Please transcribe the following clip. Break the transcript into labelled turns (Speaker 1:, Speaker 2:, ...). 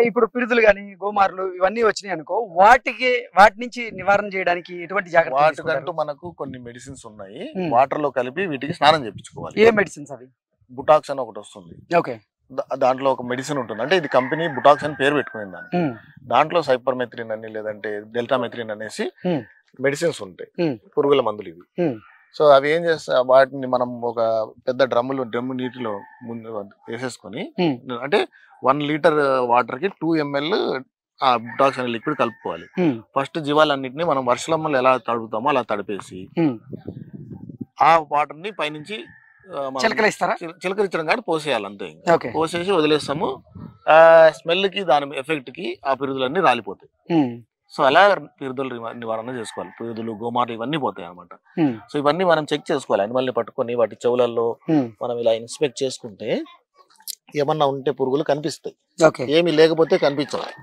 Speaker 1: ఇప్పుడు పిడుదులు గాని, గోమార్లు ఇవన్నీ వచ్చినాయి అనుకో, వాటి నుంచి నివారణ చేయడానికి ఎటువంటి జాగ్రత్తలు
Speaker 2: వాటికంటూ
Speaker 1: తీసుకుంటారు?
Speaker 2: మనకు కొన్ని మెడిసిన్స్ ఉన్నాయి.
Speaker 1: హ్మ్.
Speaker 2: వాటర్ లో కలిపి వీటికి స్నానం చేయించుకోవాలి.
Speaker 1: ఏ మెడిసిన్స్ అవి?
Speaker 2: బుటాక్స్ అని ఒకటి వస్తుంది.
Speaker 1: ఓకే.
Speaker 2: దాంట్లో ఒక మెడిసిన్ ఉంటుంది. అంటే ఇది కంపెనీ బుటాక్స్ అని పేరు పెట్టుకునేది దానికి.
Speaker 1: హ్మ్.
Speaker 2: దాంట్లో సైపర్మెథ్రిన్ అని లేదంటే డెల్టామెథ్రిన్ అనేసి
Speaker 1: హ్మ్.
Speaker 2: మెడిసిన్స్ ఉంటాయి.
Speaker 1: హ్మ్.
Speaker 2: పురుగుల మందులు ఇవి.
Speaker 1: హ్మ్.
Speaker 2: సో అవి ఏం చేస్తా, వాటిని మనం ఒక పెద్ద డ్రమ్ము నీటిలో ముందు వేసేసుకొని,
Speaker 1: హ్మ్.
Speaker 2: అంటే 1 లీటర్ వాటర్ కి 2 ml ఆ బుటాక్స్ అనే లిక్విడ్ కలుపుకోవాలి.
Speaker 1: హ్మ్.
Speaker 2: ఫస్ట్ జీవాలన్నింటినీ మనం వర్షంలో ఎలా తడుపుతామో అలా తడిపేసి
Speaker 1: హ్మ్.
Speaker 2: ఆ వాటర్ ని పైనుంచి మనం
Speaker 1: చిలకలేస్తారా?
Speaker 2: చిలకరించడం కానీ పోసేయాలి అంతే.
Speaker 1: ఓకే.
Speaker 2: పోసేసి వదిలేస్తాము. ఆ స్మెల్ కి దాని ఎఫెక్ట్ కి ఆ పిరుదులన్నీ రాలిపోతాయి.
Speaker 1: హ్మ్.
Speaker 2: సో అలా పిరుదులు నివారణ చేసుకోవాలి. పిరుదులు, గోమార్లు ఇవన్నీ పోతాయి అనమాట.
Speaker 1: హ్మ్.
Speaker 2: సో ఇవన్నీ మనం చెక్ చేసుకోవాలి. అనిమల్ని పట్టుకొని వాటి చెవులలో
Speaker 1: హ్మ్.
Speaker 2: మనం ఇలా ఇన్స్పెక్ట్ చేసుకుంటే ఏమన్నా ఉంటే పురుగులు కనిపిస్తాయి.
Speaker 1: ఓకే.
Speaker 2: ఏమి లేకపోతే కనిపించవు.